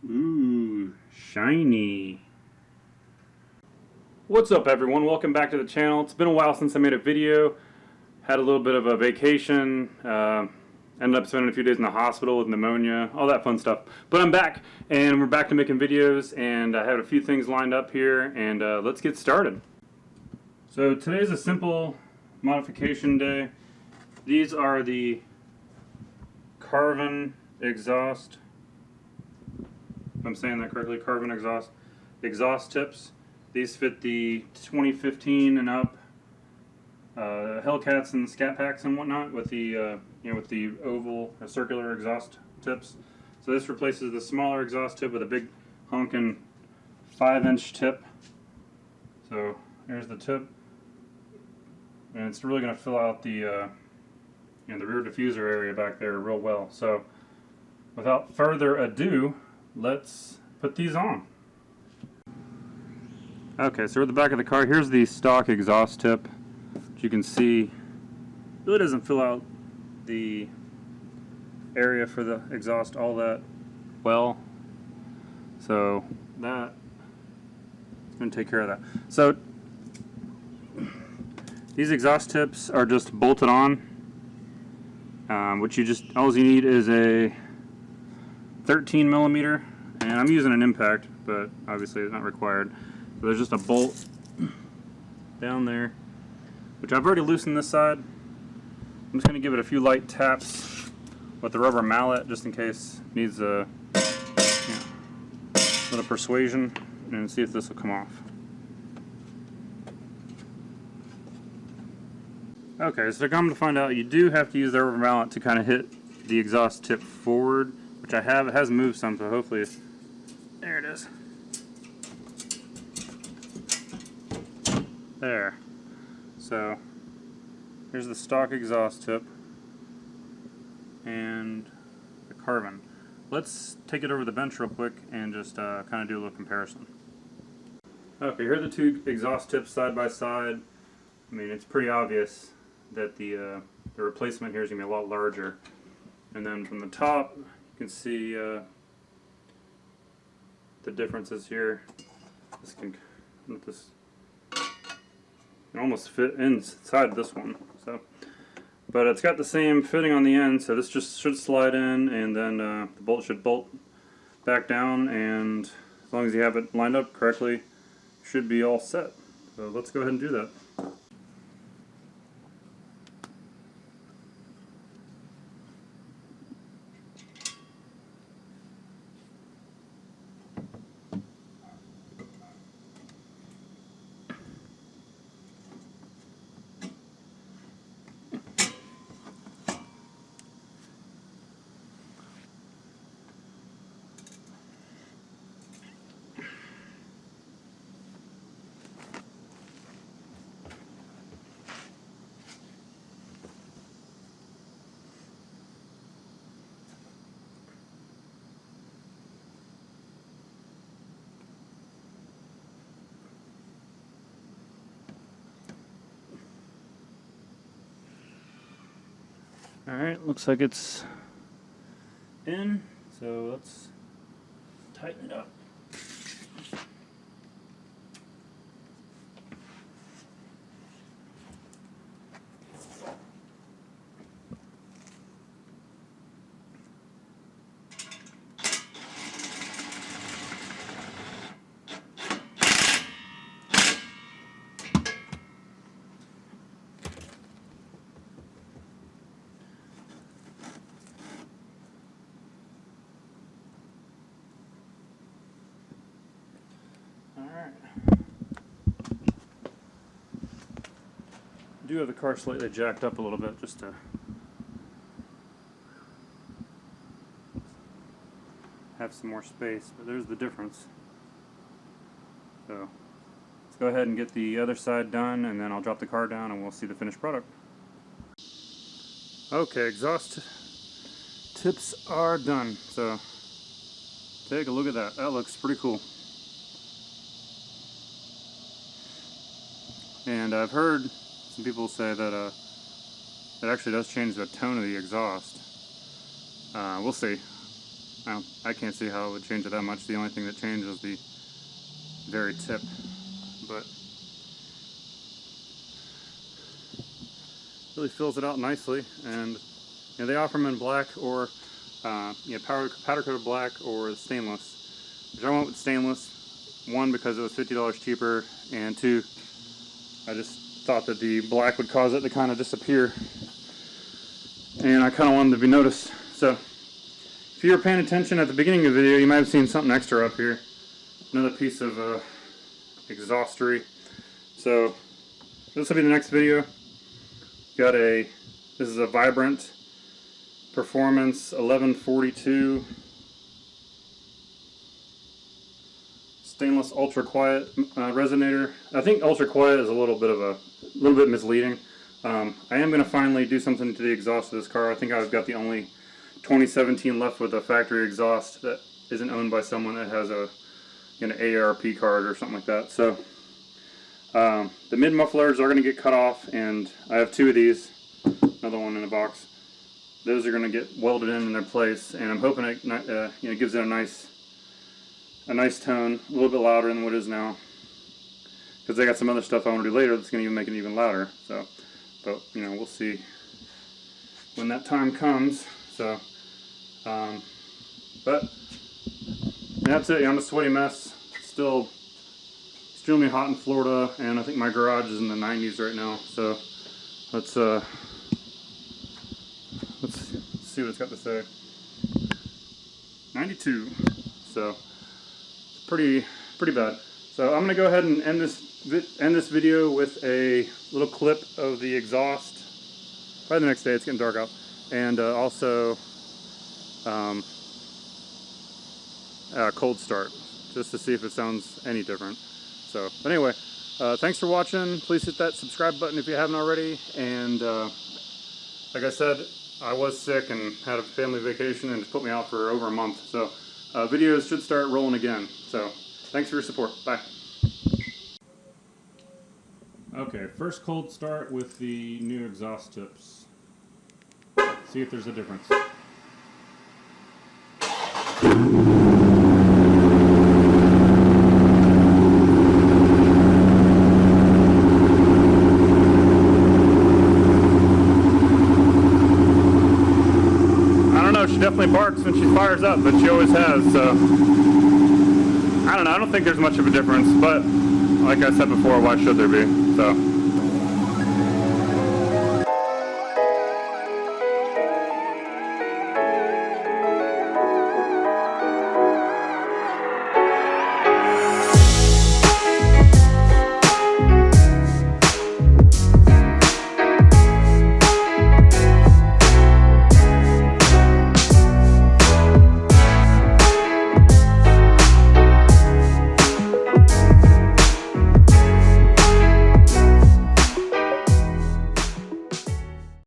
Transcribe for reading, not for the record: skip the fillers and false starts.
Ooh, shiny. What's up everyone? Welcome back to the channel. It's been a while since I made a video. Had a little bit of a vacation. Ended up spending a few days in the hospital with pneumonia, all that fun stuff. But I'm back, and we're back to making videos, and I have a few things lined up here, and let's get started. So today's a simple modification day. These are the Carven exhaust, if I'm saying that correctly, Carven exhaust tips. These fit the 2015 and up Hellcats and Scat Packs and whatnot with the with the oval circular exhaust tips. So this replaces the smaller exhaust tip with a big honking 5-inch tip. So here's the tip, and it's really going to fill out the the rear diffuser area back there real well. So without further ado, let's put these on. Okay, so we're at the back of the car. Here's the stock exhaust tip. As you can see, really doesn't fill out the area for the exhaust all that well. So that is going to take care of that. So these exhaust tips are just bolted on. All you need is a 13 millimeter, and I'm using an impact, but obviously it's not required. So there's just a bolt down there, which I've already loosened this side. I'm just going to give it a few light taps with the rubber mallet, just in case it needs a little persuasion, and see if this will come off. Okay, so come to find out, you do have to use the rubber mallet to kind of hit the exhaust tip forward, which I have. It has moved some, so hopefully, there it is. There. So here's the stock exhaust tip and the Carven. Let's take it over the bench real quick and just kind of do a little comparison. Okay, here are the two exhaust tips side by side. I mean, it's pretty obvious that the replacement here is going to be a lot larger. And then from the top, you can see the differences here. This can almost fit inside this one. So, but it's got the same fitting on the end, so this just should slide in, and then the bolt should bolt back down, and as long as you have it lined up correctly, should be all set. So let's go ahead and do that. Alright, looks like it's in, so let's tighten it up. I do have the car slightly jacked up a little bit just to have some more space, but there's the difference. So let's go ahead and get the other side done, and then I'll drop the car down and we'll see the finished product. Okay, exhaust tips are done, so take a look at that. That looks pretty cool. And I've heard some people say that it actually does change the tone of the exhaust. We'll see. I can't see how it would change it that much. The only thing that changed was the very tip, but really fills it out nicely. And they offer them in black or powder coated black or stainless, which I went with stainless. One, because it was $50 cheaper, and two, I just thought that the black would cause it to kind of disappear, and I kind of wanted to be noticed. So if you were paying attention at the beginning of the video, you might have seen something extra up here. Another piece of exhaustery. So this will be the next video. This is a Vibrant Performance 1142 stainless ultra quiet resonator. I think ultra quiet is a little bit misleading. I am going to finally do something to the exhaust of this car. I think I've got the only 2017 left with a factory exhaust that isn't owned by someone that has an AARP card or something like that. So the mid mufflers are going to get cut off, and I have two of these, another one in a box. Those are going to get welded in their place, and I'm hoping it gives it a nice tone, a little bit louder than what it is now, because I got some other stuff I want to do later that's going to even make it even louder. So, but we'll see when that time comes. So, but that's it. I'm a sweaty mess. Still extremely hot in Florida, and I think my garage is in the 90s right now. So let's see what it's got to say. 92. So pretty bad. So I'm gonna go ahead and end this video with a little clip of the exhaust. By the next day, it's getting dark out, and also cold start, just to see if it sounds any different. So, but anyway, thanks for watching. Please hit that subscribe button if you haven't already. And like I said, I was sick and had a family vacation, and it put me out for over a month. So videos should start rolling again. So thanks for your support. Bye. Okay, first cold start with the new exhaust tips. See if there's a difference. She definitely barks when she fires up, but she always has, so I don't know, I don't think there's much of a difference, but like I said before, why should there be? So